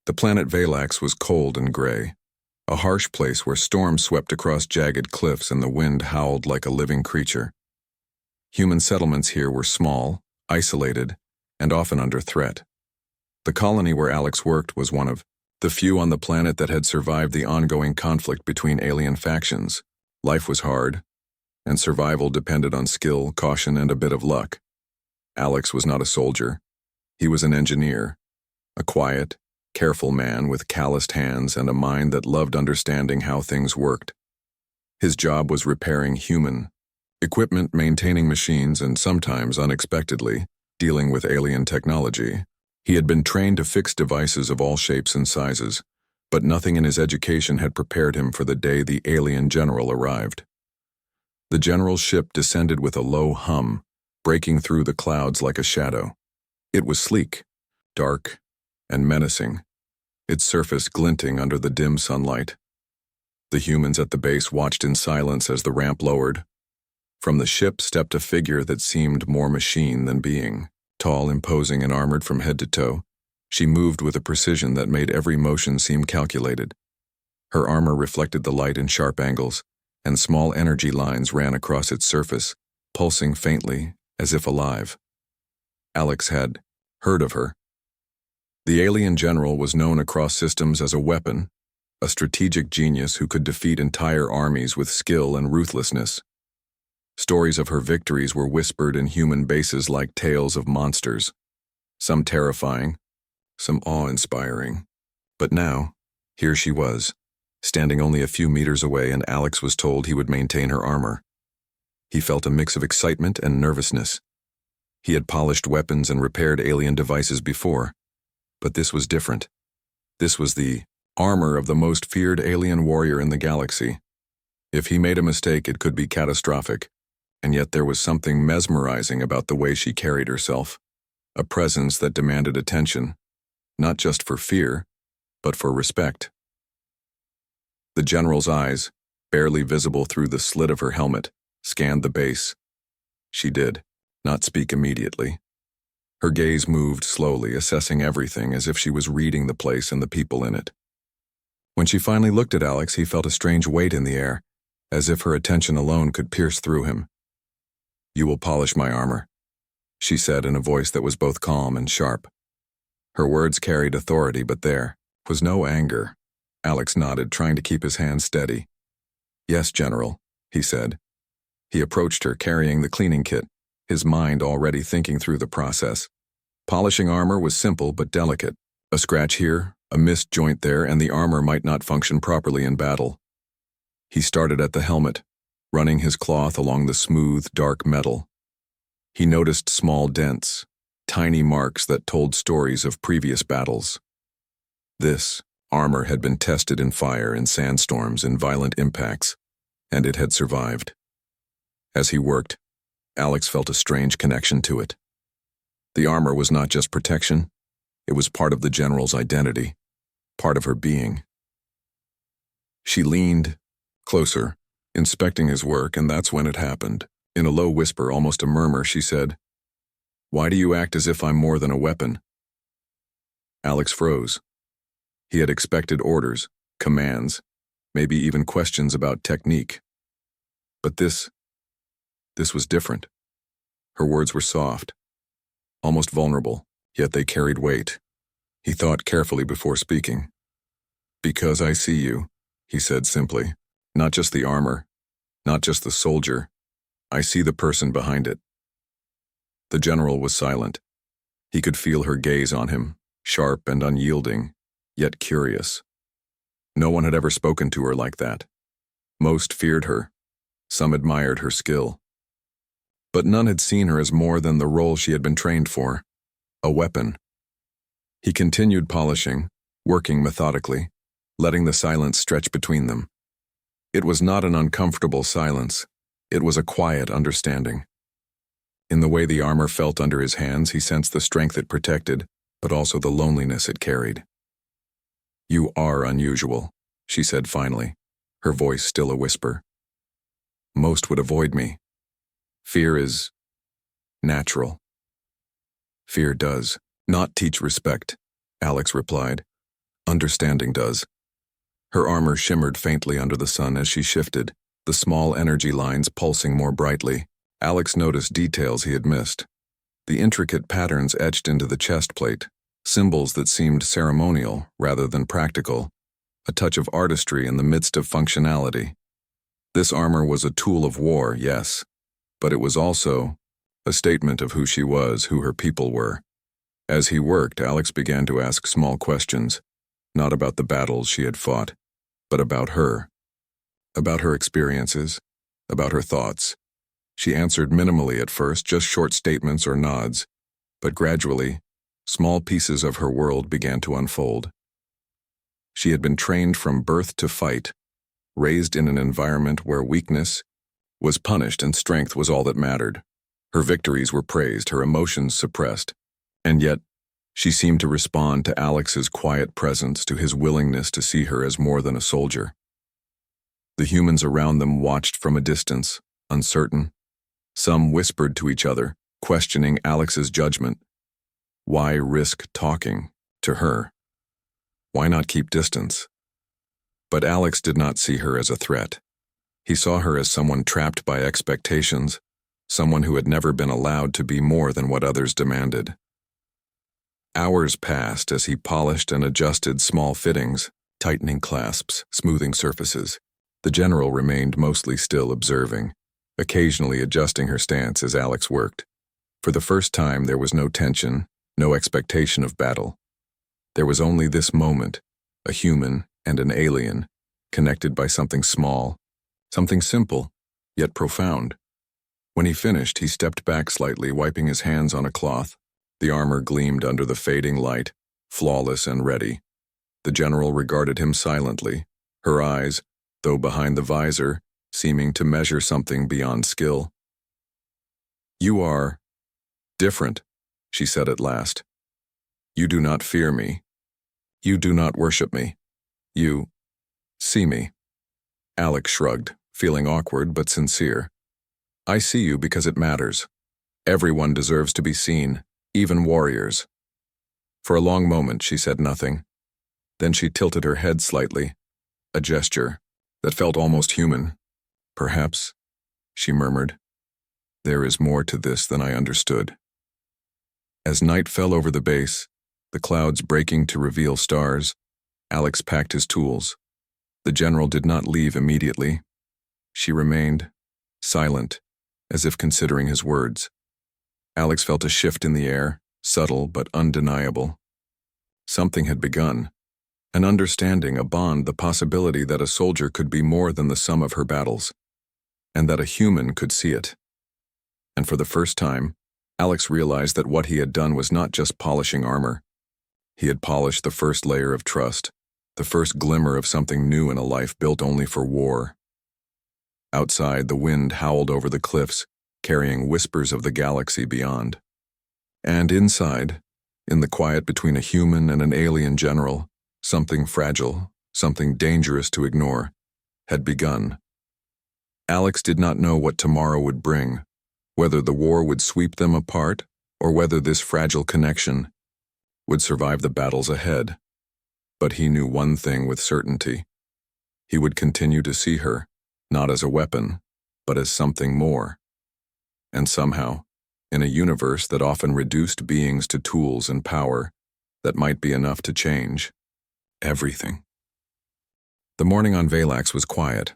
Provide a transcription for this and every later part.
The planet Valax was cold and gray, a harsh place where storms swept across jagged cliffs and the wind howled like a living creature. Human settlements here were small, isolated, and often under threat. The colony where Alex worked was one of the few on the planet that had survived the ongoing conflict between alien factions. Life was hard, and survival depended on skill, caution, and a bit of luck. Alex was not a soldier. He was an engineer, a quiet, careful man with calloused hands and a mind that loved understanding how things worked. His job was repairing human equipment, maintaining machines, and sometimes, unexpectedly, dealing with alien technology. He had been trained to fix devices of all shapes and sizes, but nothing in his education had prepared him for the day the alien general arrived. The general's ship descended with a low hum, breaking through the clouds like a shadow. It was sleek, dark, and menacing, its surface glinting under the dim sunlight. The humans at the base watched in silence as the ramp lowered. From the ship stepped a figure that seemed more machine than being. Tall, imposing, and armored from head to toe, she moved with a precision that made every motion seem calculated. Her armor reflected the light in sharp angles, and small energy lines ran across its surface, pulsing faintly, as if alive. Alex had heard of her. The alien general was known across systems as a weapon, a strategic genius who could defeat entire armies with skill and ruthlessness. Stories of her victories were whispered in human bases like tales of monsters, some terrifying, some awe-inspiring. But now, here she was, standing only a few meters away, and Alex was told he would maintain her armor. He felt a mix of excitement and nervousness. He had polished weapons and repaired alien devices before, but this was different. This was the armor of the most feared alien warrior in the galaxy. If he made a mistake, it could be catastrophic. And yet there was something mesmerizing about the way she carried herself, a presence that demanded attention, not just for fear, but for respect. The general's eyes, barely visible through the slit of her helmet, scanned the base. She did not speak immediately. Her gaze moved slowly, assessing everything as if she was reading the place and the people in it. When she finally looked at Alex, he felt a strange weight in the air, as if her attention alone could pierce through him. "You will polish my armor," she said in a voice that was both calm and sharp. Her words carried authority, but there was no anger. Alex nodded, trying to keep his hands steady. "Yes, General," he said. He approached her, carrying the cleaning kit, his mind already thinking through the process. Polishing armor was simple but delicate. A scratch here, a missed joint there, and the armor might not function properly in battle. He started at the helmet, running his cloth along the smooth, dark metal. He noticed small dents, tiny marks that told stories of previous battles. This armor had been tested in fire, in sandstorms, in violent impacts, and it had survived. As he worked, Alex felt a strange connection to it. The armor was not just protection, it was part of the general's identity, part of her being. She leaned closer, inspecting his work, and that's when it happened. In a low whisper, almost a murmur, she said, "Why do you act as if I'm more than a weapon?" Alex froze. He had expected orders, commands, maybe even questions about technique. But this was different. Her words were soft, almost vulnerable, yet they carried weight. He thought carefully before speaking. "Because I see you," he said simply. "Not just the armor, not just the soldier. I see the person behind it." The general was silent. He could feel her gaze on him, sharp and unyielding, yet curious. No one had ever spoken to her like that. Most feared her. Some admired her skill. But none had seen her as more than the role she had been trained for, a weapon. He continued polishing, working methodically, letting the silence stretch between them. It was not an uncomfortable silence. It was a quiet understanding. In the way the armor felt under his hands, he sensed the strength it protected, but also the loneliness it carried. "You are unusual," she said finally, her voice still a whisper. "Most would avoid me. Fear is natural." "Fear does not teach respect," Alex replied. Understanding does. Her armor shimmered faintly under the sun as she shifted, the small energy lines pulsing more brightly. Alex noticed details he had missed. The intricate patterns etched into the chest plate, symbols that seemed ceremonial rather than practical, a touch of artistry in the midst of functionality. This armor was a tool of war, yes, but it was also a statement of who she was, who her people were. As he worked, Alex began to ask small questions, not about the battles she had fought, but about her experiences, about her thoughts. She answered minimally at first, just short statements or nods, but gradually, small pieces of her world began to unfold. She had been trained from birth to fight, raised in an environment where weakness was punished and strength was all that mattered. Her victories were praised, her emotions suppressed, and yet she seemed to respond to Alex's quiet presence, to his willingness to see her as more than a soldier. The humans around them watched from a distance, uncertain. Some whispered to each other, questioning Alex's judgment. Why risk talking to her? Why not keep distance? But Alex did not see her as a threat. He saw her as someone trapped by expectations, someone who had never been allowed to be more than what others demanded. Hours passed as he polished and adjusted small fittings, tightening clasps, smoothing surfaces. The general remained mostly still, observing, occasionally adjusting her stance as Alex worked. For the first time, there was no tension, no expectation of battle. There was only this moment, a human and an alien, connected by something small, something simple, yet profound. When he finished, he stepped back slightly, wiping his hands on a cloth. The armor gleamed under the fading light, flawless and ready. The general regarded him silently, her eyes, though behind the visor, seeming to measure something beyond skill. "You are different," she said at last. "You do not fear me. You do not worship me. You see me." Alex shrugged, feeling awkward but sincere. "I see you because it matters. Everyone deserves to be seen, even warriors." For a long moment she said nothing. Then she tilted her head slightly, a gesture that felt almost human. "Perhaps," she murmured, "there is more to this than I understood." As night fell over the base, the clouds breaking to reveal stars, Alex packed his tools. The general did not leave immediately. She remained, silent, as if considering his words. Alex felt a shift in the air, subtle but undeniable. Something had begun. An understanding, a bond, the possibility that a soldier could be more than the sum of her battles, and that a human could see it. And for the first time, Alex realized that what he had done was not just polishing armor. He had polished the first layer of trust, the first glimmer of something new in a life built only for war. Outside, the wind howled over the cliffs, carrying whispers of the galaxy beyond. And inside, in the quiet between a human and an alien general, something fragile, something dangerous to ignore, had begun. Alex did not know what tomorrow would bring, whether the war would sweep them apart or whether this fragile connection would survive the battles ahead. But he knew one thing with certainty. He would continue to see her, not as a weapon, but as something more. And somehow, in a universe that often reduced beings to tools and power, that might be enough to change everything. The morning on Valax was quiet,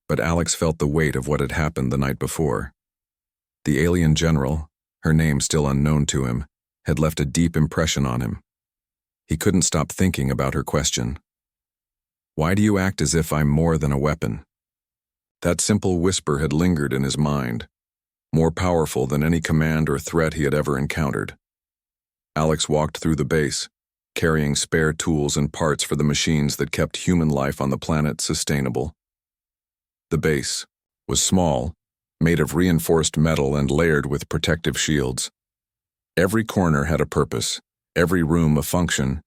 but Alex felt the weight of what had happened the night before. The alien general, her name still unknown to him, had left a deep impression on him. He couldn't stop thinking about her question. "Why do you act as if I'm more than a weapon?" That simple whisper had lingered in his mind, more powerful than any command or threat he had ever encountered. Alex walked through the base, carrying spare tools and parts for the machines that kept human life on the planet sustainable. The base was small, made of reinforced metal and layered with protective shields. Every corner had a purpose, every room a function.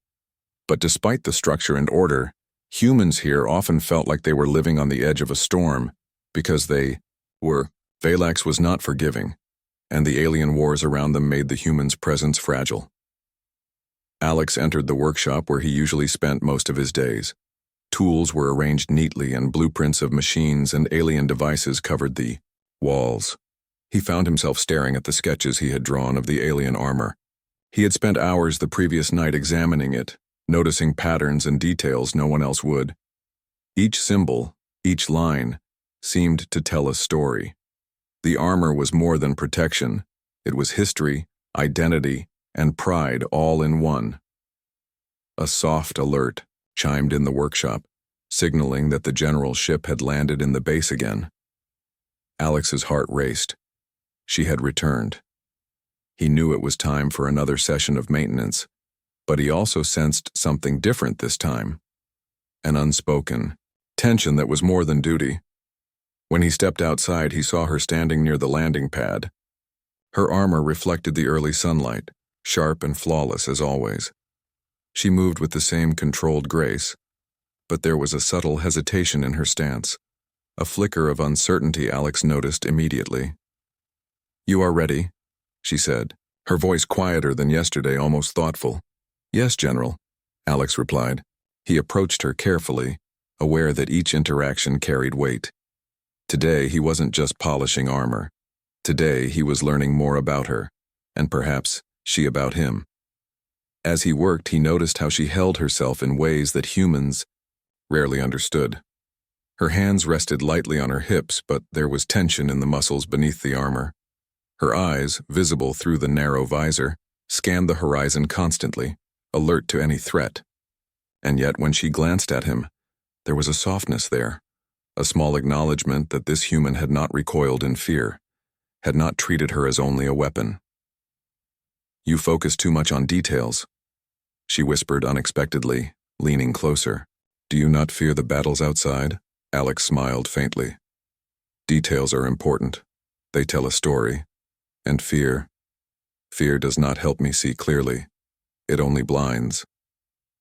But despite the structure and order, humans here often felt like they were living on the edge of a storm, because they were. Valax was not forgiving, and the alien wars around them made the humans' presence fragile. Alex entered the workshop where he usually spent most of his days. Tools were arranged neatly and blueprints of machines and alien devices covered the walls. He found himself staring at the sketches he had drawn of the alien armor. He had spent hours the previous night examining it, noticing patterns and details no one else would. Each symbol, each line, seemed to tell a story. The armor was more than protection. It was history, identity, and pride all in one. A soft alert chimed in the workshop, signaling that the general's ship had landed in the base again. Alex's heart raced. She had returned. He knew it was time for another session of maintenance, but he also sensed something different this time. An unspoken tension that was more than duty. When he stepped outside, he saw her standing near the landing pad. Her armor reflected the early sunlight, sharp and flawless as always. She moved with the same controlled grace, but there was a subtle hesitation in her stance, a flicker of uncertainty Alex noticed immediately. "You are ready," she said, her voice quieter than yesterday, almost thoughtful. "Yes, General," Alex replied. He approached her carefully, aware that each interaction carried weight. Today he wasn't just polishing armor. Today he was learning more about her, and perhaps she about him. As he worked, he noticed how she held herself in ways that humans rarely understood. Her hands rested lightly on her hips, but there was tension in the muscles beneath the armor. Her eyes, visible through the narrow visor, scanned the horizon constantly, alert to any threat. And yet when she glanced at him, there was a softness there, a small acknowledgement that this human had not recoiled in fear, had not treated her as only a weapon. "You focus too much on details," she whispered unexpectedly, leaning closer. "Do you not fear the battles outside?" Alex smiled faintly. "Details are important. They tell a story. And fear does not help me see clearly. It only blinds."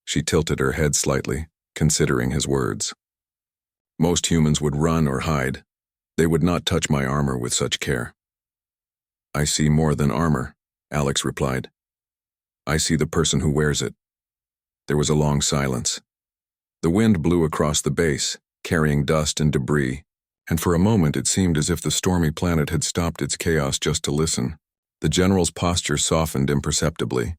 She tilted her head slightly, considering his words. "Most humans would run or hide. They would not touch my armor with such care." "I see more than armor," Alex replied. "I see the person who wears it." There was a long silence. The wind blew across the base, carrying dust and debris, and for a moment it seemed as if the stormy planet had stopped its chaos just to listen. The general's posture softened imperceptibly.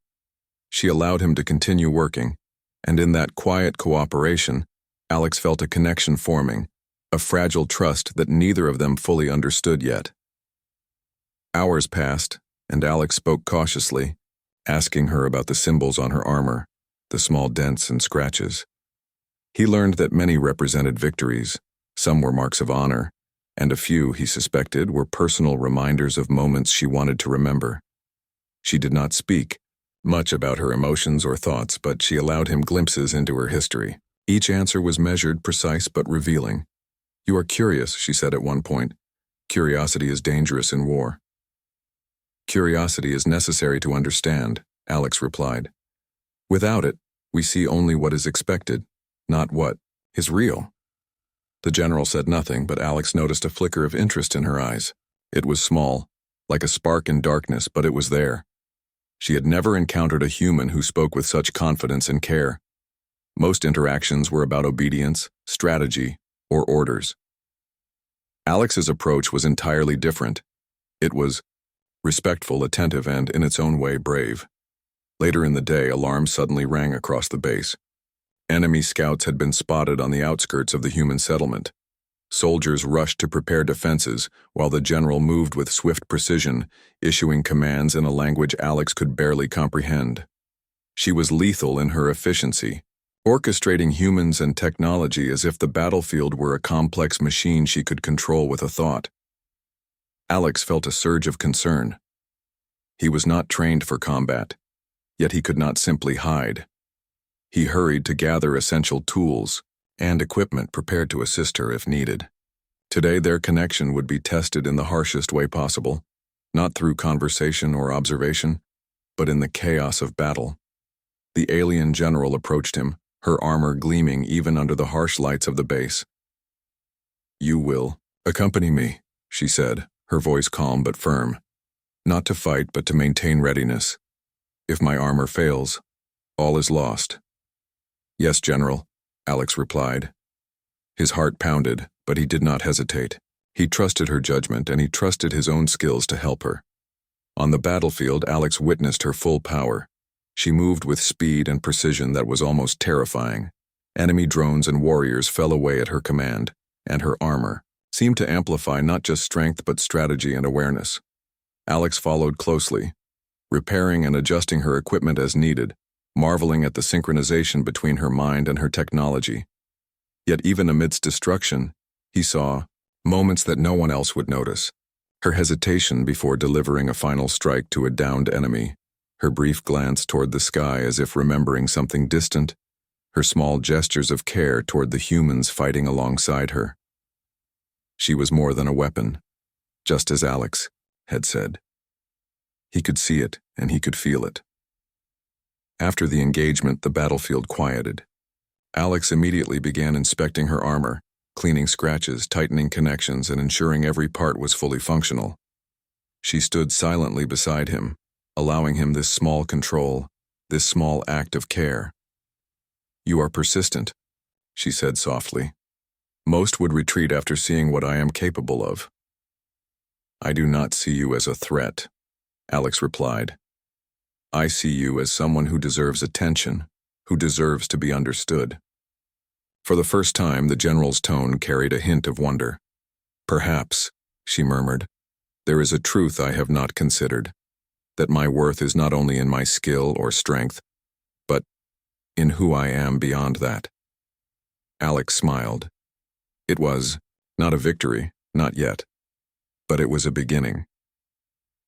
She allowed him to continue working, and in that quiet cooperation, Alex felt a connection forming, a fragile trust that neither of them fully understood yet. Hours passed, and Alex spoke cautiously, asking her about the symbols on her armor, the small dents and scratches. He learned that many represented victories, some were marks of honor, and a few, he suspected, were personal reminders of moments she wanted to remember. She did not speak much about her emotions or thoughts, but she allowed him glimpses into her history. Each answer was measured, precise, but revealing. "You are curious," she said at one point. "Curiosity is dangerous in war." "Curiosity is necessary to understand," Alex replied. "Without it, we see only what is expected, not what is real." The general said nothing, but Alex noticed a flicker of interest in her eyes. It was small, like a spark in darkness, but it was there. She had never encountered a human who spoke with such confidence and care. Most interactions were about obedience, strategy, or orders. Alex's approach was entirely different. It was respectful, attentive, and, in its own way, brave. Later in the day, alarms suddenly rang across the base. Enemy scouts had been spotted on the outskirts of the human settlement. Soldiers rushed to prepare defenses, while the general moved with swift precision, issuing commands in a language Alex could barely comprehend. She was lethal in her efficiency, orchestrating humans and technology as if the battlefield were a complex machine she could control with a thought. Alex felt a surge of concern. He was not trained for combat, yet he could not simply hide. He hurried to gather essential tools and equipment prepared to assist her if needed. Today their connection would be tested in the harshest way possible, not through conversation or observation, but in the chaos of battle. The alien general approached him, her armor gleaming even under the harsh lights of the base. "You will accompany me," she said, her voice calm but firm. "Not to fight, but to maintain readiness. If my armor fails, All is lost. Yes, General, Alex replied. His heart pounded, but he did not hesitate. He trusted her judgment, and he trusted his own skills to help her. On the battlefield, Alex witnessed her full power. She moved with speed and precision that was almost terrifying. Enemy drones and warriors fell away at her command, and her armor seemed to amplify not just strength but strategy and awareness. Alex followed closely, repairing and adjusting her equipment as needed, marveling at the synchronization between her mind and her technology. Yet even amidst destruction, he saw moments that no one else would notice. Her hesitation before delivering a final strike to a downed enemy, her brief glance toward the sky as if remembering something distant, her small gestures of care toward the humans fighting alongside her. She was more than a weapon, just as Alex had said. He could see it, and he could feel it. After the engagement, the battlefield quieted. Alex immediately began inspecting her armor, cleaning scratches, tightening connections, and ensuring every part was fully functional. She stood silently beside him, allowing him this small control, this small act of care. "You are persistent," she said softly. "Most would retreat after seeing what I am capable of." "I do not see you as a threat," Alex replied. "I see you as someone who deserves attention, who deserves to be understood." For the first time, the general's tone carried a hint of wonder. "Perhaps," she murmured, "there is a truth I have not considered, that my worth is not only in my skill or strength, but in who I am beyond that." Alex smiled. It was not a victory, not yet, but it was a beginning.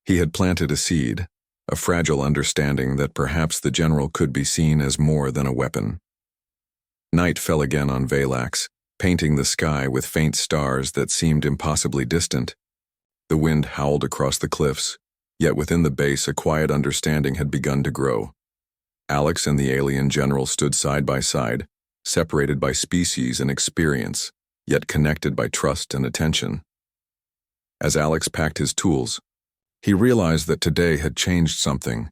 He had planted a seed, a fragile understanding that perhaps the general could be seen as more than a weapon. Night fell again on Valax, painting the sky with faint stars that seemed impossibly distant. The wind howled across the cliffs, yet within the base a quiet understanding had begun to grow. Alex and the alien general stood side by side, separated by species and experience, yet connected by trust and attention. As Alex packed his tools, he realized that today had changed something,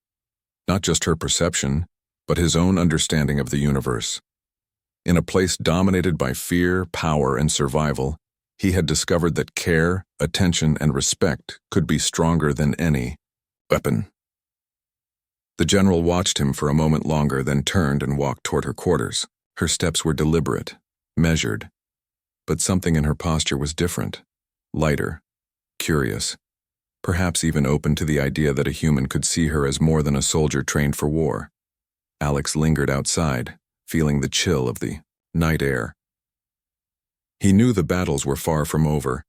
not just her perception, but his own understanding of the universe. In a place dominated by fear, power, and survival, he had discovered that care, attention, and respect could be stronger than any weapon. The general watched him for a moment longer, then turned and walked toward her quarters. Her steps were deliberate, measured, but something in her posture was different, lighter, curious, perhaps even open to the idea that a human could see her as more than a soldier trained for war. Alex lingered outside, feeling the chill of the night air. He knew the battles were far from over,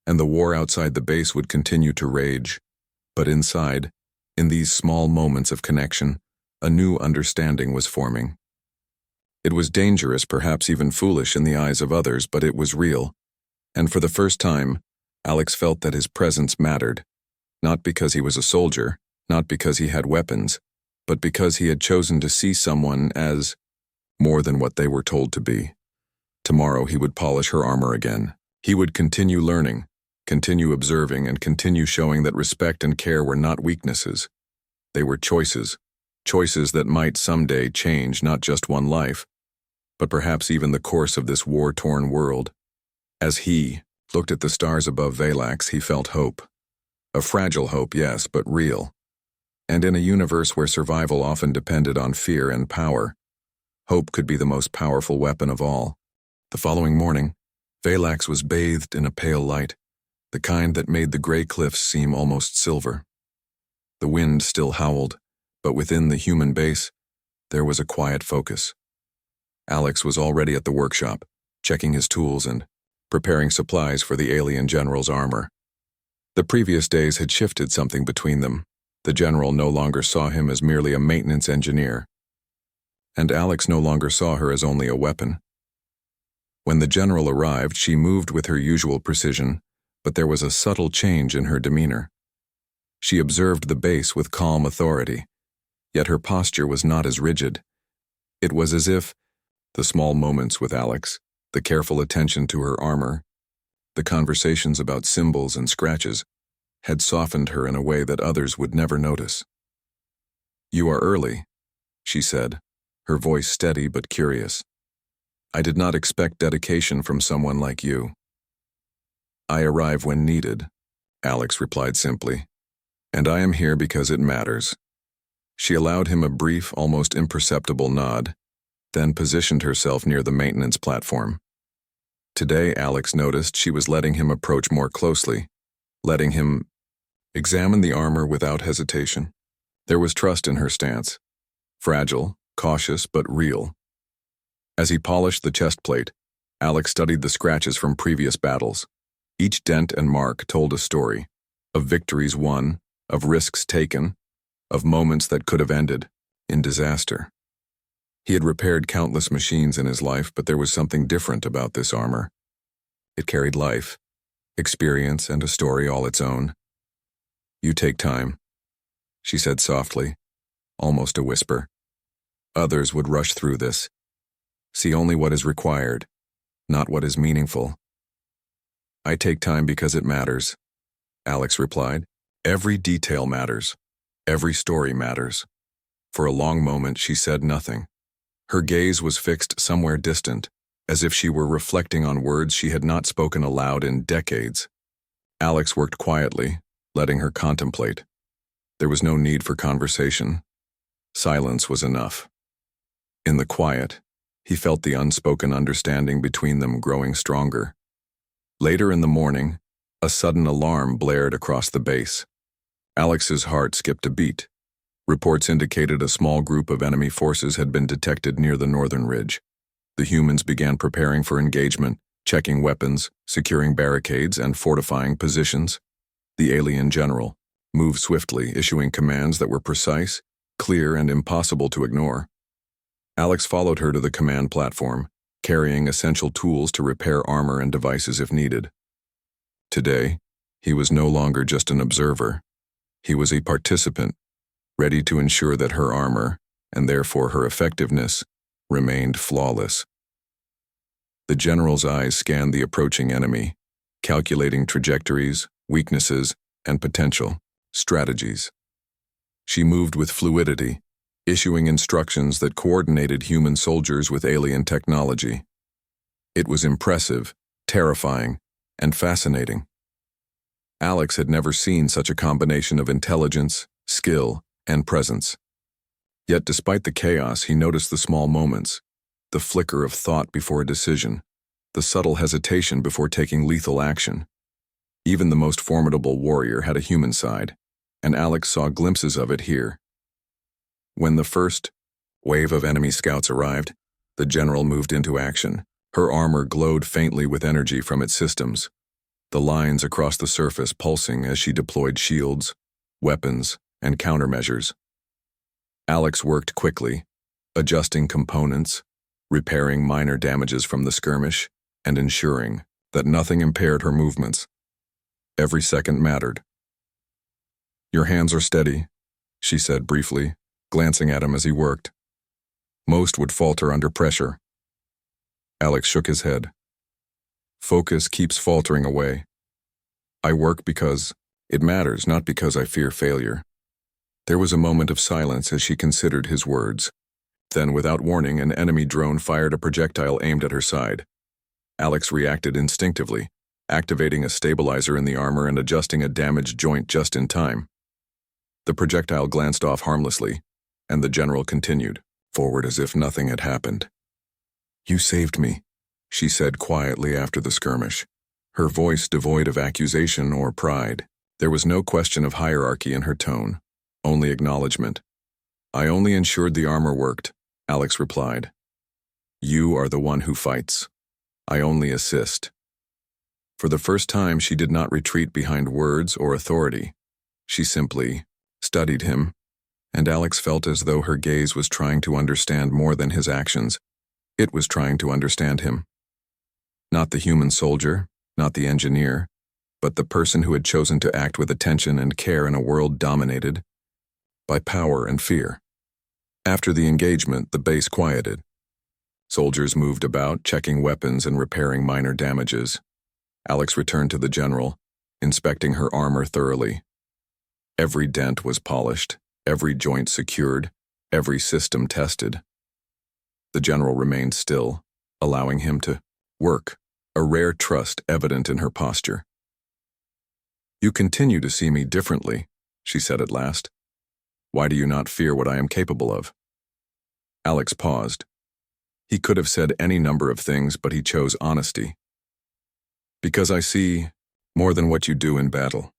and the war outside the base would continue to rage. But inside, in these small moments of connection, a new understanding was forming. It was dangerous, perhaps even foolish in the eyes of others, but it was real. And for the first time, Alex felt that his presence mattered, not because he was a soldier, not because he had weapons, but because he had chosen to see someone as more than what they were told to be. Tomorrow he would polish her armor again. He would continue learning, continue observing, and continue showing that respect and care were not weaknesses. They were choices, choices that might someday change not just one life, but perhaps even the course of this war-torn world. As he looked at the stars above Valax, he felt hope. A fragile hope, yes, but real. And in a universe where survival often depended on fear and power, hope could be the most powerful weapon of all. The following morning, Valax was bathed in a pale light, the kind that made the gray cliffs seem almost silver. The wind still howled, but within the human base, there was a quiet focus. Alex was already at the workshop, checking his tools and preparing supplies for the alien general's armor. The previous days had shifted something between them. The general no longer saw him as merely a maintenance engineer, and Alex no longer saw her as only a weapon. When the general arrived, she moved with her usual precision, but there was a subtle change in her demeanor. She observed the base with calm authority, yet her posture was not as rigid. It was as if the small moments with Alex, the careful attention to her armor, the conversations about symbols and scratches, had softened her in a way that others would never notice. "You are early," she said. her voice steady but curious. "I did not expect dedication from someone like you." "I arrive when needed," Alex replied simply. "And I am here because it matters." She allowed him a brief, almost imperceptible nod, then positioned herself near the maintenance platform. Today, Alex noticed she was letting him approach more closely, letting him examine the armor without hesitation. There was trust in her stance. Fragile, cautious, but real. As he polished the chest plate, Alex studied the scratches from previous battles. Each dent and mark told a story, of victories won, of risks taken, of moments that could have ended in disaster. He had repaired countless machines in his life, but there was something different about this armor. It carried life, experience, and a story all its own. "You take time," she said softly, almost a whisper. "Others would rush through this. See only what is required, not what is meaningful." "I take time because it matters," Alex replied. "Every detail matters. Every story matters." For a long moment, she said nothing. Her gaze was fixed somewhere distant, as if she were reflecting on words she had not spoken aloud in decades. Alex worked quietly, letting her contemplate. There was no need for conversation. Silence was enough. In the quiet, he felt the unspoken understanding between them growing stronger. Later in the morning, a sudden alarm blared across the base. Alex's heart skipped a beat. Reports indicated a small group of enemy forces had been detected near the northern ridge. The humans began preparing for engagement, checking weapons, securing barricades, and fortifying positions. The alien general moved swiftly, issuing commands that were precise, clear, and impossible to ignore. Alex followed her to the command platform, carrying essential tools to repair armor and devices if needed. Today, he was no longer just an observer. He was a participant, ready to ensure that her armor, and therefore her effectiveness, remained flawless. The general's eyes scanned the approaching enemy, calculating trajectories, weaknesses, and potential strategies. She moved with fluidity, issuing instructions that coordinated human soldiers with alien technology. It was impressive, terrifying, and fascinating. Alex had never seen such a combination of intelligence, skill, and presence. Yet despite the chaos, he noticed the small moments, the flicker of thought before a decision, the subtle hesitation before taking lethal action. Even the most formidable warrior had a human side, and Alex saw glimpses of it here. When the first wave of enemy scouts arrived, the general moved into action. Her armor glowed faintly with energy from its systems, the lines across the surface pulsing as she deployed shields, weapons, and countermeasures. Alex worked quickly, adjusting components, repairing minor damages from the skirmish, and ensuring that nothing impaired her movements. Every second mattered. "Your hands are steady," she said briefly, glancing at him as he worked. "Most would falter under pressure." Alex shook his head. "Focus keeps faltering away. I work because it matters, not because I fear failure." There was a moment of silence as she considered his words. Then, without warning, an enemy drone fired a projectile aimed at her side. Alex reacted instinctively, activating a stabilizer in the armor and adjusting a damaged joint just in time. The projectile glanced off harmlessly, and the general continued forward as if nothing had happened. "You saved me," she said quietly after the skirmish, her voice devoid of accusation or pride. There was no question of hierarchy in her tone, only acknowledgement. "I only ensured the armor worked," Alex replied. "You are the one who fights. I only assist." For the first time, she did not retreat behind words or authority. She simply studied him, and Alex felt as though her gaze was trying to understand more than his actions. It was trying to understand him. Not the human soldier, not the engineer, but the person who had chosen to act with attention and care in a world dominated by power and fear. After the engagement, the base quieted. Soldiers moved about, checking weapons and repairing minor damages. Alex returned to the general, inspecting her armor thoroughly. Every dent was polished, every joint secured, every system tested. The general remained still, allowing him to work, a rare trust evident in her posture. "You continue to see me differently," she said at last. "Why do you not fear what I am capable of?" Alex paused. He could have said any number of things, but he chose honesty. "Because I see more than what you do in battle.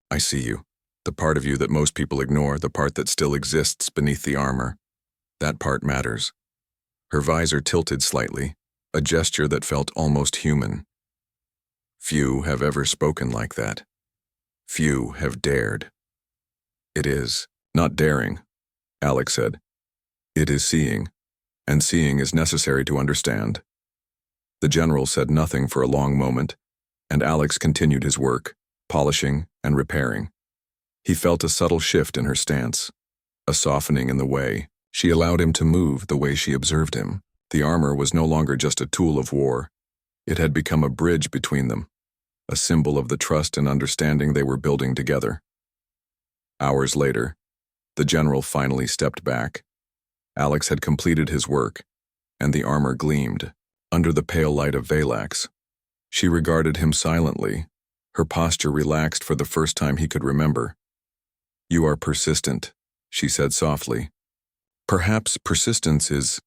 I see you, the part of you that most people ignore, the part that still exists beneath the armor. That part matters." Her visor tilted slightly, a gesture that felt almost human. "Few have ever spoken like that. Few have dared." "It is not daring," Alex said. "It is seeing, and seeing is necessary to understand." The general said nothing for a long moment, and Alex continued his work, polishing and repairing. He felt a subtle shift in her stance, a softening in the way she allowed him to move, the way she observed him. The armor was no longer just a tool of war. It had become a bridge between them, a symbol of the trust and understanding they were building together. Hours later, the general finally stepped back. Alex had completed his work, and the armor gleamed under the pale light of Valax. She regarded him silently, her posture relaxed for the first time he could remember. "You are persistent," she said softly. "Perhaps persistence is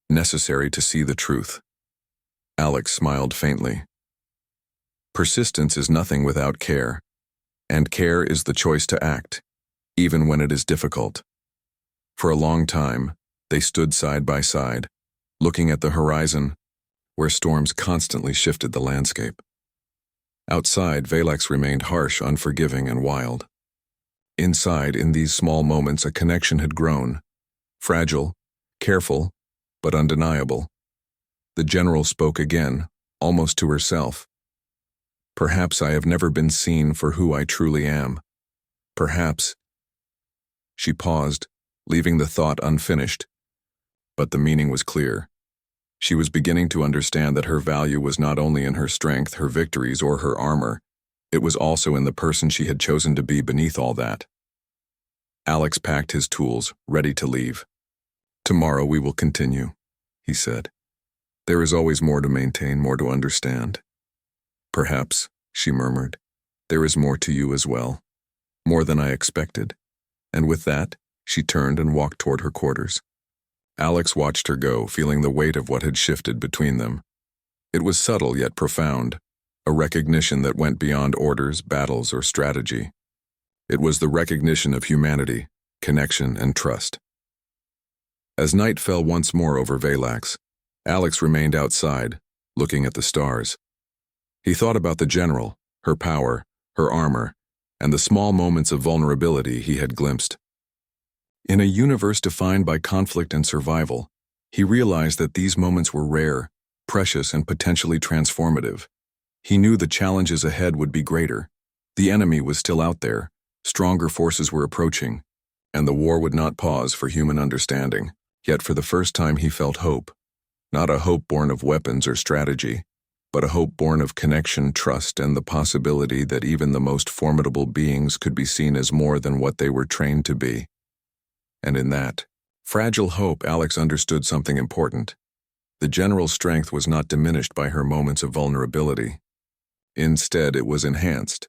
necessary to see the truth." Alex smiled faintly. "Persistence is nothing without care, and care is the choice to act, even when it is difficult." For a long time, they stood side by side, looking at the horizon, where storms constantly shifted the landscape. Outside, Valax remained harsh, unforgiving, and wild. Inside, in these small moments, a connection had grown. Fragile, careful, but undeniable. The general spoke again, almost to herself. "Perhaps I have never been seen for who I truly am. Perhaps—" She paused, leaving the thought unfinished. But the meaning was clear. She was beginning to understand that her value was not only in her strength, her victories, or her armor. It was also in the person she had chosen to be beneath all that. Alex packed his tools, ready to leave. "Tomorrow we will continue," he said. "There is always more to maintain, more to understand." "Perhaps," she murmured, "there is more to you as well. More than I expected." And with that, she turned and walked toward her quarters. Alex watched her go, feeling the weight of what had shifted between them. It was subtle yet profound, a recognition that went beyond orders, battles, or strategy. It was the recognition of humanity, connection, and trust. As night fell once more over Valax, Alex remained outside, looking at the stars. He thought about the general, her power, her armor, and the small moments of vulnerability he had glimpsed. In a universe defined by conflict and survival, he realized that these moments were rare, precious, and potentially transformative. He knew the challenges ahead would be greater. The enemy was still out there, stronger forces were approaching, and the war would not pause for human understanding. Yet for the first time he felt hope. Not a hope born of weapons or strategy, but a hope born of connection, trust, and the possibility that even the most formidable beings could be seen as more than what they were trained to be. And in that fragile hope, Alex understood something important. The general's strength was not diminished by her moments of vulnerability. Instead, it was enhanced.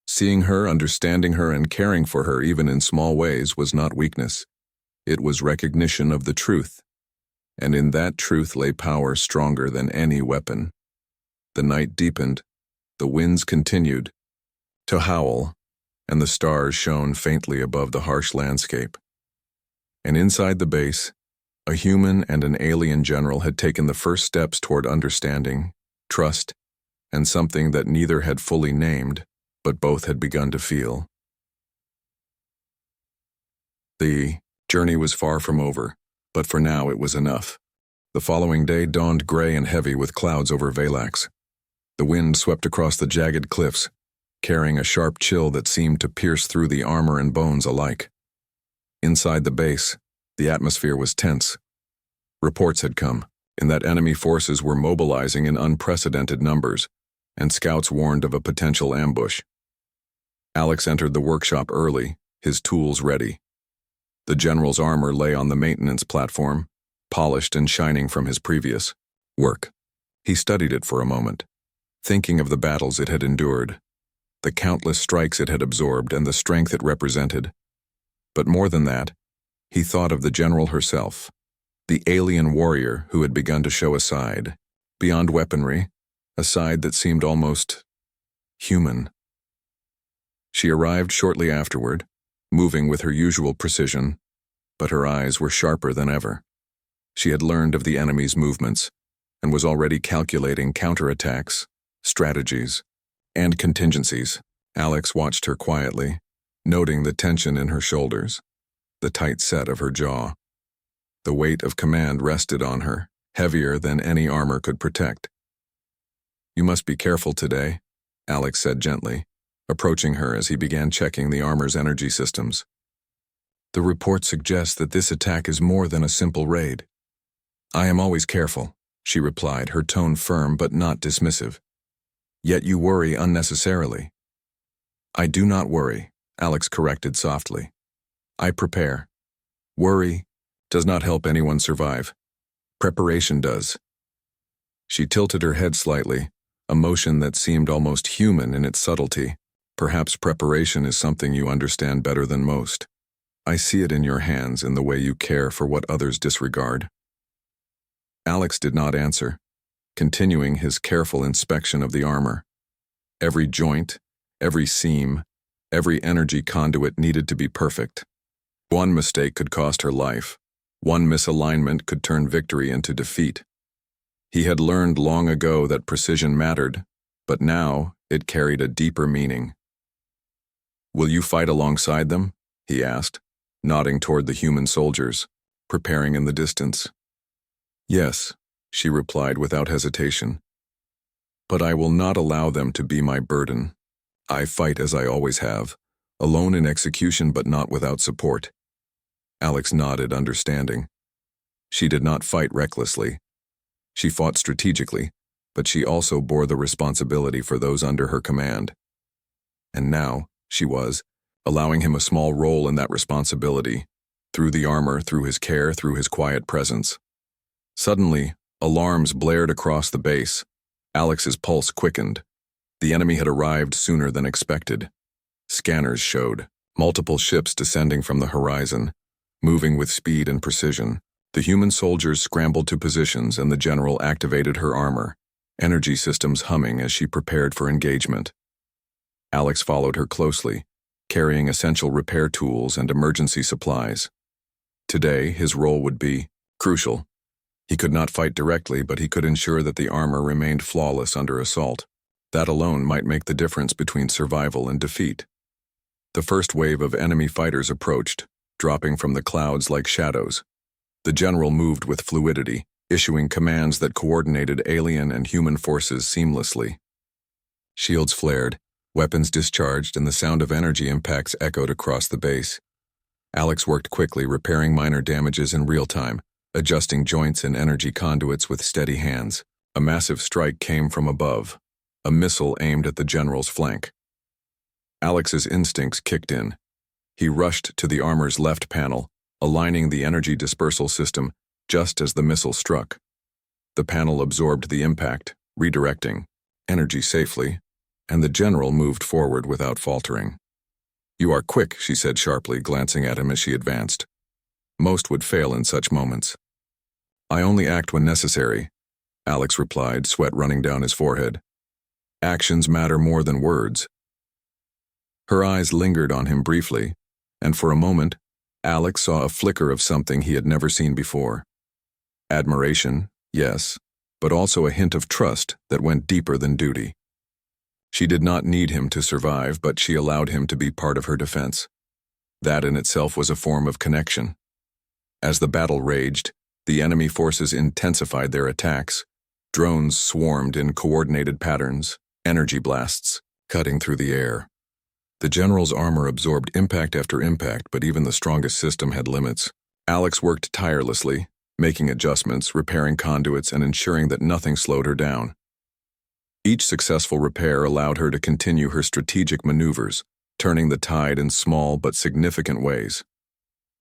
Seeing her, understanding her, and caring for her even in small ways was not weakness. It was recognition of the truth. And in that truth lay power stronger than any weapon. The night deepened, the winds continued to howl, and the stars shone faintly above the harsh landscape. And inside the base, a human and an alien general had taken the first steps toward understanding, trust, and something that neither had fully named, but both had begun to feel. The journey was far from over, but for now it was enough. The following day dawned gray and heavy with clouds over Valax. The wind swept across the jagged cliffs, carrying a sharp chill that seemed to pierce through the armor and bones alike. Inside the base, the atmosphere was tense. Reports had come, in that enemy forces were mobilizing in unprecedented numbers, and scouts warned of a potential ambush. Alex entered the workshop early, his tools ready. The general's armor lay on the maintenance platform, polished and shining from his previous work. He studied it for a moment, thinking of the battles it had endured, the countless strikes it had absorbed, and the strength it represented. But more than that, he thought of the general herself, the alien warrior who had begun to show a side, beyond weaponry, a side that seemed almost human. She arrived shortly afterward, moving with her usual precision, but her eyes were sharper than ever. She had learned of the enemy's movements and was already calculating counterattacks, strategies, and contingencies. Alex watched her quietly, noting the tension in her shoulders, the tight set of her jaw. The weight of command rested on her, heavier than any armor could protect. "You must be careful today," Alex said gently, approaching her as he began checking the armor's energy systems. "The report suggests that this attack is more than a simple raid." "I am always careful," she replied, her tone firm but not dismissive. "Yet you worry unnecessarily." "I do not worry," Alex corrected softly. "I prepare. Worry does not help anyone survive. Preparation does." She tilted her head slightly, a motion that seemed almost human in its subtlety. "Perhaps preparation is something you understand better than most. I see it in your hands, in the way you care for what others disregard." Alex did not answer, continuing his careful inspection of the armor. Every joint, every seam, every energy conduit needed to be perfect. One mistake could cost her life. One misalignment could turn victory into defeat. He had learned long ago that precision mattered, but now it carried a deeper meaning. "Will you fight alongside them?" he asked, nodding toward the human soldiers, preparing in the distance. "Yes," she replied without hesitation. "But I will not allow them to be my burden. I fight as I always have, alone in execution but not without support." Alex nodded, understanding. She did not fight recklessly. She fought strategically, but she also bore the responsibility for those under her command. And now, she was, allowing him a small role in that responsibility, through the armor, through his care, through his quiet presence. Suddenly, alarms blared across the base. Alex's pulse quickened. The enemy had arrived sooner than expected. Scanners showed multiple ships descending from the horizon, moving with speed and precision. The human soldiers scrambled to positions and the general activated her armor, energy systems humming as she prepared for engagement. Alex followed her closely, carrying essential repair tools and emergency supplies. Today, his role would be crucial. He could not fight directly, but he could ensure that the armor remained flawless under assault. That alone might make the difference between survival and defeat. The first wave of enemy fighters approached, dropping from the clouds like shadows. The general moved with fluidity, issuing commands that coordinated alien and human forces seamlessly. Shields flared, weapons discharged, and the sound of energy impacts echoed across the base. Alex worked quickly, repairing minor damages in real time, adjusting joints and energy conduits with steady hands. A massive strike came from above, a missile aimed at the general's flank. Alex's instincts kicked in. He rushed to the armor's left panel, aligning the energy dispersal system just as the missile struck. The panel absorbed the impact, redirecting energy safely, and the general moved forward without faltering. "You are quick," she said sharply, glancing at him as she advanced. "Most would fail in such moments." "I only act when necessary," Alex replied, sweat running down his forehead. "Actions matter more than words." Her eyes lingered on him briefly, and for a moment, Alex saw a flicker of something he had never seen before. Admiration, yes, but also a hint of trust that went deeper than duty. She did not need him to survive, but she allowed him to be part of her defense. That in itself was a form of connection. As the battle raged, the enemy forces intensified their attacks. Drones swarmed in coordinated patterns, energy blasts, cutting through the air. The general's armor absorbed impact after impact, but even the strongest system had limits. Alex worked tirelessly, making adjustments, repairing conduits, and ensuring that nothing slowed her down. Each successful repair allowed her to continue her strategic maneuvers, turning the tide in small but significant ways.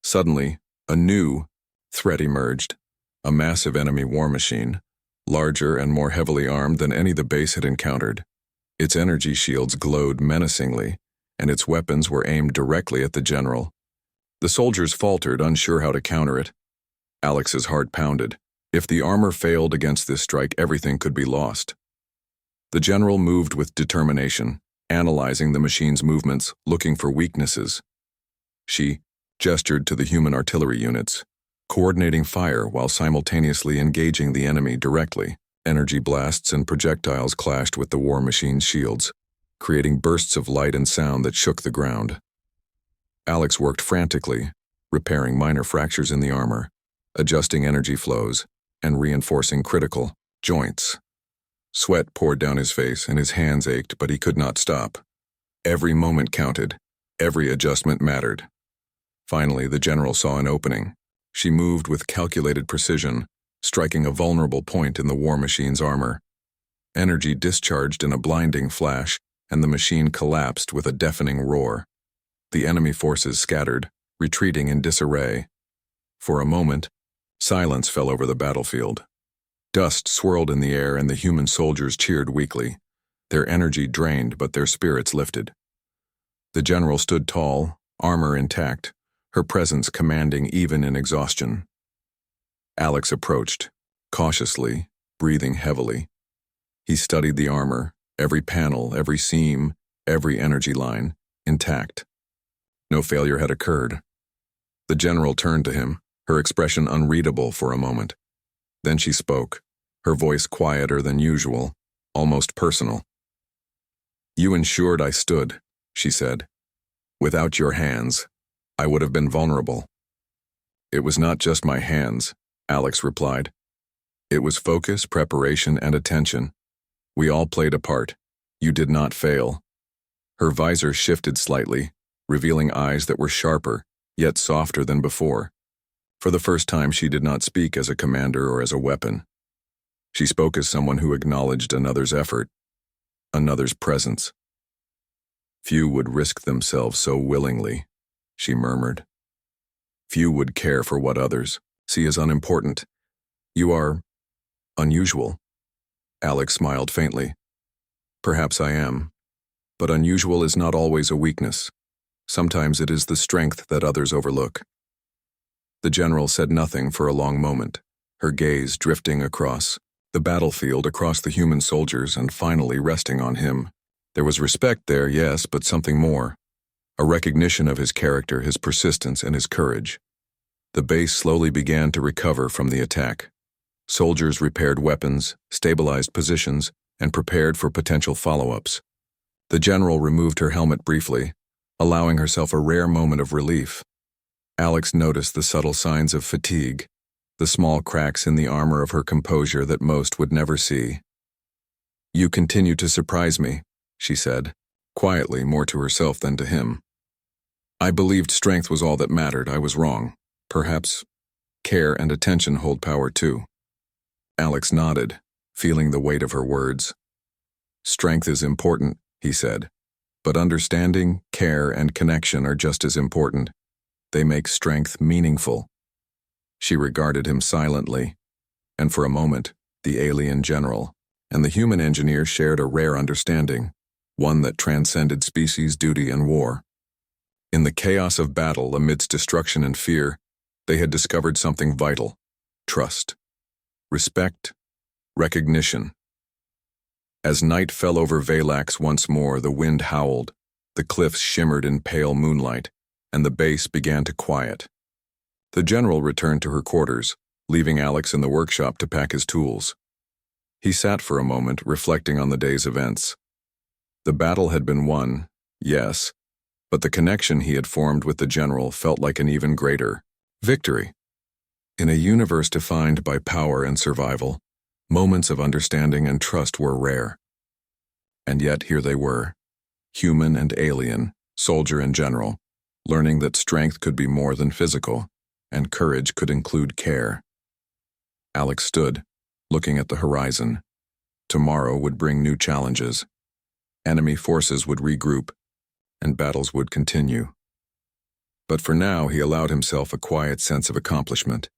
Suddenly, a new threat emerged, a massive enemy war machine, larger and more heavily armed than any the base had encountered. Its energy shields glowed menacingly, and its weapons were aimed directly at the general. The soldiers faltered, unsure how to counter it. Alex's heart pounded. If the armor failed against this strike, everything could be lost. The general moved with determination, analyzing the machine's movements, looking for weaknesses. She gestured to the human artillery units, coordinating fire while simultaneously engaging the enemy directly. Energy blasts and projectiles clashed with the war machine's shields, creating bursts of light and sound that shook the ground. Alex worked frantically, repairing minor fractures in the armor, adjusting energy flows, and reinforcing critical joints. Sweat poured down his face and his hands ached, but he could not stop. Every moment counted. Every adjustment mattered. Finally, the general saw an opening. She moved with calculated precision, striking a vulnerable point in the war machine's armor. Energy discharged in a blinding flash, and the machine collapsed with a deafening roar. The enemy forces scattered, retreating in disarray. For a moment, silence fell over the battlefield. Dust swirled in the air, and the human soldiers cheered weakly. Their energy drained, but their spirits lifted. The general stood tall, armor intact, her presence commanding even in exhaustion. Alex approached, cautiously, breathing heavily. He studied the armor, every panel, every seam, every energy line, intact. No failure had occurred. The general turned to him, her expression unreadable for a moment. Then she spoke, her voice quieter than usual, almost personal. "You ensured I stood," she said. "Without your hands, I would have been vulnerable." "It was not just my hands," Alex replied. "It was focus, preparation, and attention. We all played a part. You did not fail." Her visor shifted slightly, revealing eyes that were sharper, yet softer than before. For the first time, she did not speak as a commander or as a weapon. She spoke as someone who acknowledged another's effort, another's presence. "Few would risk themselves so willingly," she murmured. "Few would care for what others see as unimportant. You are unusual." Alex smiled faintly. "Perhaps I am, but unusual is not always a weakness. Sometimes it is the strength that others overlook." The general said nothing for a long moment, her gaze drifting across the battlefield, across the human soldiers, and finally resting on him. There was respect there, yes, but something more. A recognition of his character, his persistence, and his courage. The base slowly began to recover from the attack. Soldiers repaired weapons, stabilized positions, and prepared for potential follow-ups. The general removed her helmet briefly, allowing herself a rare moment of relief. Alex noticed the subtle signs of fatigue, the small cracks in the armor of her composure that most would never see. "You continue to surprise me," she said, quietly, more to herself than to him. "I believed strength was all that mattered. I was wrong. Perhaps care and attention hold power too." Alex nodded, feeling the weight of her words. "Strength is important," he said, "but understanding, care, and connection are just as important. They make strength meaningful." She regarded him silently, and for a moment, the alien general and the human engineer shared a rare understanding, one that transcended species, duty, and war. In the chaos of battle, amidst destruction and fear, they had discovered something vital: trust, respect, recognition. As night fell over Valax once more, the wind howled, the cliffs shimmered in pale moonlight, and the base began to quiet. The general returned to her quarters, leaving Alex in the workshop to pack his tools. He sat for a moment, reflecting on the day's events. The battle had been won, yes, but the connection he had formed with the general felt like an even greater victory. In a universe defined by power and survival, moments of understanding and trust were rare. And yet here they were, human and alien, soldier and general, learning that strength could be more than physical, and courage could include care. Alex stood, looking at the horizon. Tomorrow would bring new challenges. Enemy forces would regroup, and battles would continue. But for now, he allowed himself a quiet sense of accomplishment.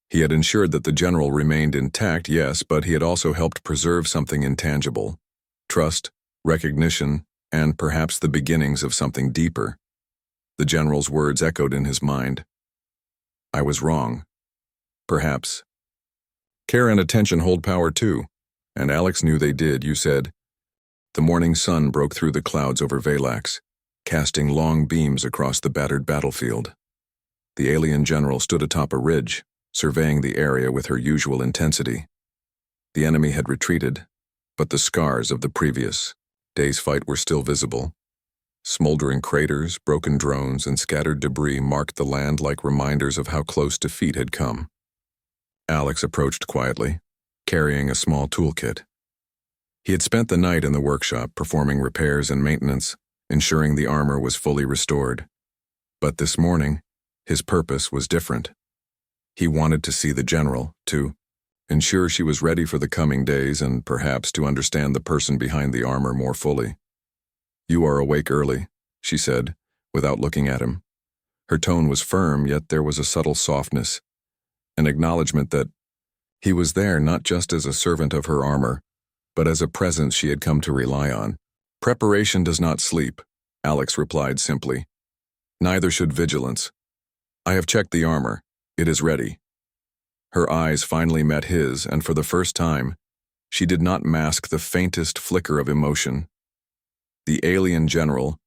He had ensured that the general remained intact, yes, but he had also helped preserve something intangible. Trust, recognition, and perhaps the beginnings of something deeper. The general's words echoed in his mind. I was wrong. Perhaps. Care and attention hold power too, and Alex knew they did, you said. The morning sun broke through the clouds over Valax, casting long beams across the battered battlefield. The alien general stood atop a ridge, surveying the area with her usual intensity. The enemy had retreated, but the scars of the previous day's fight were still visible. Smoldering craters, broken drones, and scattered debris marked the land like reminders of how close defeat had come. Alex approached quietly, carrying a small toolkit. He had spent the night in the workshop performing repairs and maintenance, ensuring the armor was fully restored. But this morning, his purpose was different. He wanted to see the general, to ensure she was ready for the coming days and perhaps to understand the person behind the armor more fully. You are awake early, she said, without looking at him. Her tone was firm, yet there was a subtle softness, an acknowledgement that he was there not just as a servant of her armor, but as a presence she had come to rely on. Preparation does not sleep, Alex replied simply. Neither should vigilance. I have checked the armor. It is ready. Her eyes finally met his, and for the first time, she did not mask the faintest flicker of emotion. The alien general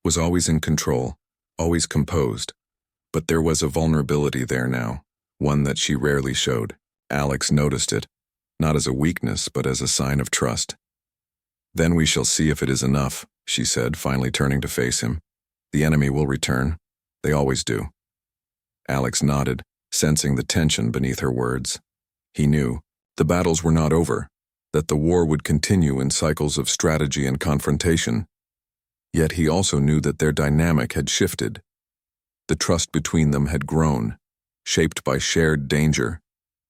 was always in control, always composed, but there was a vulnerability there now, one that she rarely showed. Alex noticed it, not as a weakness, but as a sign of trust. Then we shall see if it is enough, she said, finally turning to face him. The enemy will return. They always do. Alex nodded, sensing the tension beneath her words. He knew the battles were not over, that the war would continue in cycles of strategy and confrontation. Yet he also knew that their dynamic had shifted. The trust between them had grown, shaped by shared danger,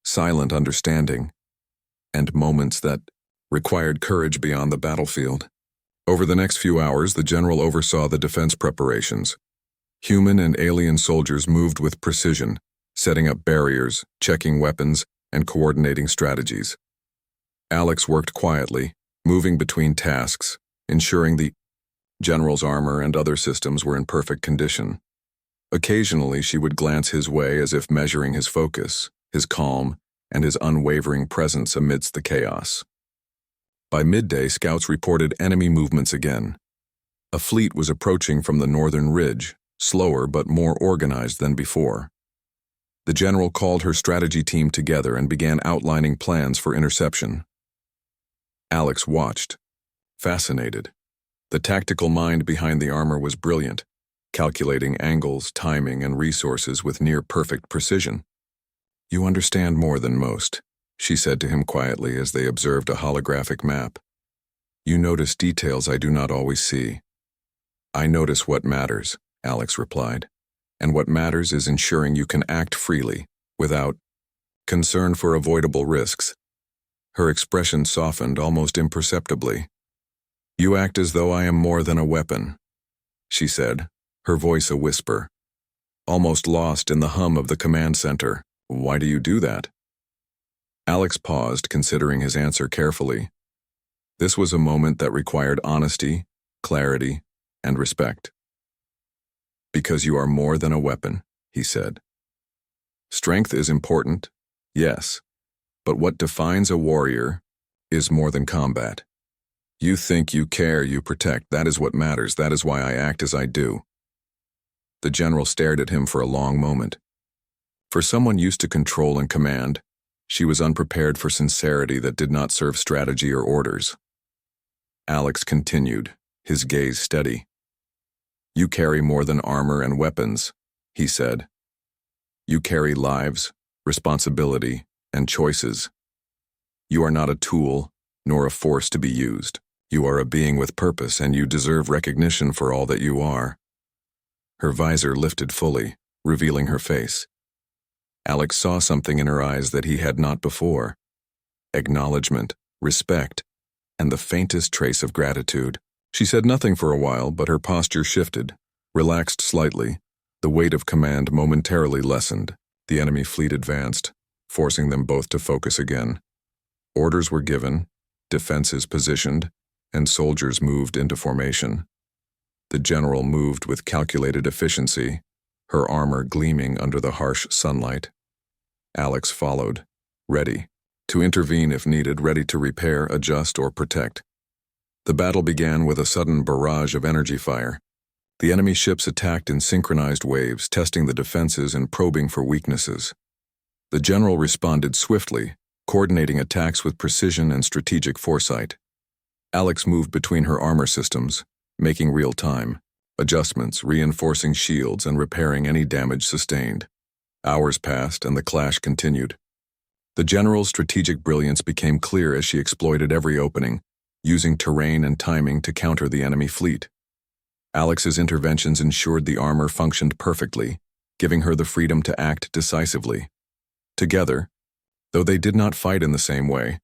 silent understanding, and moments that required courage beyond the battlefield. Over the next few hours, the general oversaw the defense preparations. Human and alien soldiers moved with precision, setting up barriers, checking weapons, and coordinating strategies. Alex worked quietly, moving between tasks, ensuring the general's armor and other systems were in perfect condition. Occasionally, she would glance his way as if measuring his focus, his calm, and his unwavering presence amidst the chaos. By midday, scouts reported enemy movements again. A fleet was approaching from the northern ridge, slower but more organized than before. The general called her strategy team together and began outlining plans for interception. Alex watched, fascinated. The tactical mind behind the armor was brilliant, calculating angles, timing, and resources with near-perfect precision. You understand more than most, she said to him quietly as they observed a holographic map. You notice details I do not always see. I notice what matters, Alex replied, and what matters is ensuring you can act freely, without concern for avoidable risks. Her expression softened almost imperceptibly. You act as though I am more than a weapon, she said, her voice a whisper, almost lost in the hum of the command center. Why do you do that? Alex paused, considering his answer carefully. This was a moment that required honesty, clarity, and respect. Because you are more than a weapon, he said. Strength is important, yes, but what defines a warrior is more than combat. You think, you care, you protect. That is what matters. That is why I act as I do. The general stared at him for a long moment. For someone used to control and command, she was unprepared for sincerity that did not serve strategy or orders. Alex continued, his gaze steady. You carry more than armor and weapons, he said. You carry lives, responsibility, and choices. You are not a tool, nor a force to be used. You are a being with purpose, and you deserve recognition for all that you are. Her visor lifted fully, revealing her face. Alex saw something in her eyes that he had not before. Acknowledgement, respect, and the faintest trace of gratitude. She said nothing for a while, but her posture shifted, relaxed slightly. The weight of command momentarily lessened. The enemy fleet advanced, forcing them both to focus again. Orders were given, defenses positioned, and soldiers moved into formation. The general moved with calculated efficiency, her armor gleaming under the harsh sunlight. Alex followed, ready to intervene if needed, ready to repair, adjust, or protect. The battle began with a sudden barrage of energy fire. The enemy ships attacked in synchronized waves, testing the defenses and probing for weaknesses. The general responded swiftly, coordinating attacks with precision and strategic foresight. Alex moved between her armor systems, making real-time adjustments, reinforcing shields, and repairing any damage sustained. Hours passed, and the clash continued. The general's strategic brilliance became clear as she exploited every opening, using terrain and timing to counter the enemy fleet. Alex's interventions ensured the armor functioned perfectly, giving her the freedom to act decisively. Together, though they did not fight in the same way,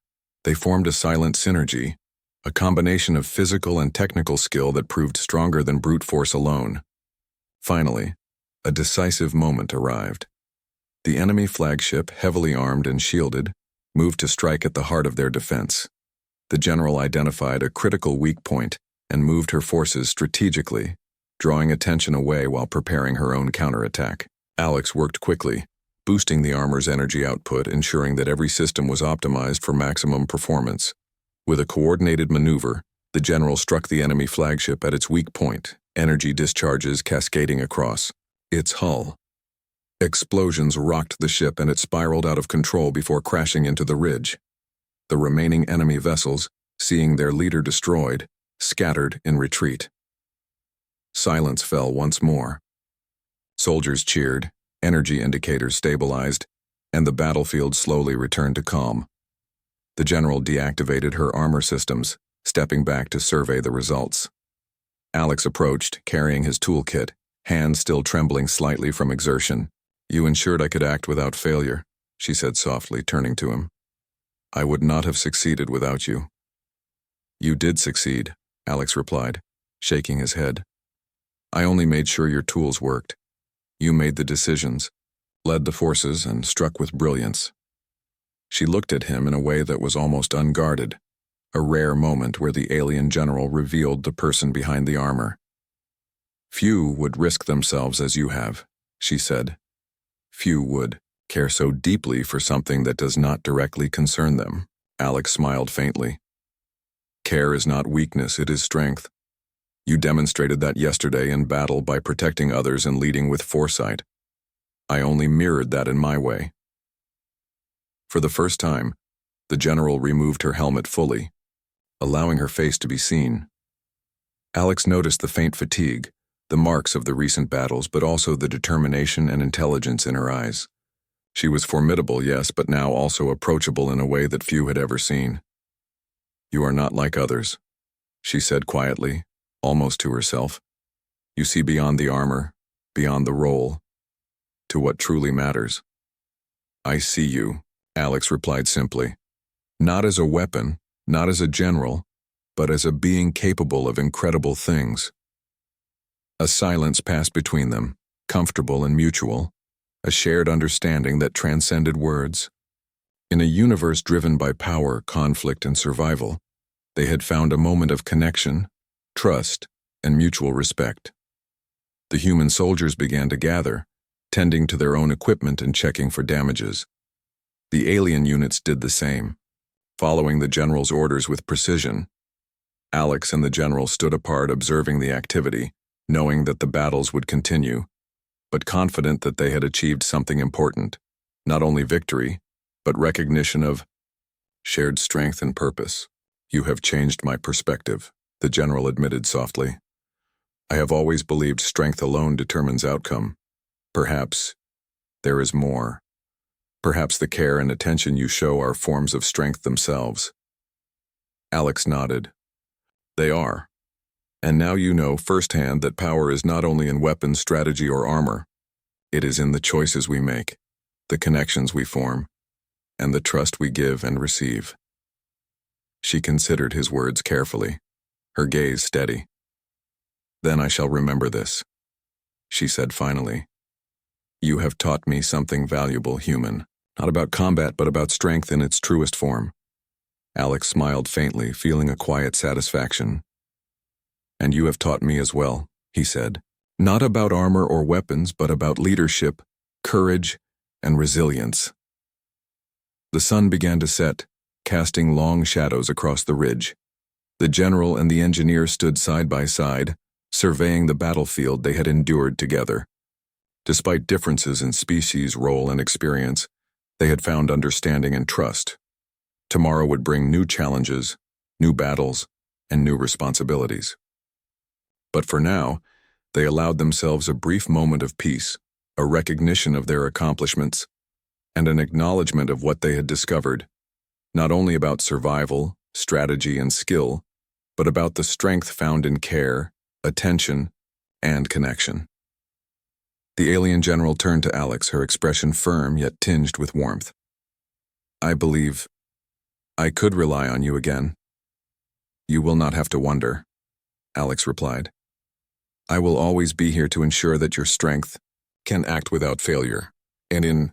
they formed a silent synergy, a combination of physical and technical skill that proved stronger than brute force alone. Finally, a decisive moment arrived. The enemy flagship, heavily armed and shielded, moved to strike at the heart of their defense. The general identified a critical weak point and moved her forces strategically, drawing attention away while preparing her own counterattack. Alex worked quickly, boosting the armor's energy output, ensuring that every system was optimized for maximum performance. With a coordinated maneuver, the general struck the enemy flagship at its weak point, energy discharges cascading across its hull. Explosions rocked the ship and it spiraled out of control before crashing into the ridge. The remaining enemy vessels, seeing their leader destroyed, scattered in retreat. Silence fell once more. Soldiers cheered, energy indicators stabilized, and the battlefield slowly returned to calm. The general deactivated her armor systems, stepping back to survey the results. Alex approached, carrying his toolkit, hands still trembling slightly from exertion. "You ensured I could act without failure," she said softly, turning to him. "I would not have succeeded without you." "You did succeed," Alex replied, shaking his head. "I only made sure your tools worked. You made the decisions, led the forces, and struck with brilliance." She looked at him in a way that was almost unguarded, a rare moment where the alien general revealed the person behind the armor. "Few would risk themselves as you have," she said. "Few would care so deeply for something that does not directly concern them." Alex smiled faintly. "Care is not weakness, it is strength. You demonstrated that yesterday in battle by protecting others and leading with foresight. I only mirrored that in my way." For the first time, the general removed her helmet fully, allowing her face to be seen. Alex noticed the faint fatigue, the marks of the recent battles, but also the determination and intelligence in her eyes. She was formidable, yes, but now also approachable in a way that few had ever seen. "You are not like others," she said quietly, almost to herself. "You see beyond the armor, beyond the role, to what truly matters." "I see you," Alex replied simply. "Not as a weapon, not as a general, but as a being capable of incredible things." A silence passed between them, comfortable and mutual, a shared understanding that transcended words. In a universe driven by power, conflict, and survival, they had found a moment of connection, trust, and mutual respect. The human soldiers began to gather, tending to their own equipment and checking for damages. The alien units did the same, following the general's orders with precision. Alex and the general stood apart observing the activity, knowing that the battles would continue, but confident that they had achieved something important, not only victory, but recognition of shared strength and purpose. "You have changed my perspective," the general admitted softly. "I have always believed strength alone determines outcome. Perhaps there is more. Perhaps the care and attention you show are forms of strength themselves." Alex nodded. "They are. And now you know firsthand that power is not only in weapons, strategy, or armor. It is in the choices we make, the connections we form, and the trust we give and receive." She considered his words carefully, her gaze steady. "Then I shall remember this," she said finally. "You have taught me something valuable, human." Not about combat, but about strength in its truest form. Alex smiled faintly, feeling a quiet satisfaction. And you have taught me as well, he said. Not about armor or weapons, but about leadership, courage, and resilience. The sun began to set, casting long shadows across the ridge. The general and the engineer stood side by side, surveying the battlefield they had endured together. Despite differences in species, role, and experience, they had found understanding and trust. Tomorrow would bring new challenges, new battles, and new responsibilities. But for now, they allowed themselves a brief moment of peace, a recognition of their accomplishments, and an acknowledgement of what they had discovered, not only about survival, strategy, and skill, but about the strength found in care, attention, and connection. The alien general turned to Alex, her expression firm yet tinged with warmth. I believe I could rely on you again. You will not have to wonder, Alex replied. I will always be here to ensure that your strength can act without failure, and in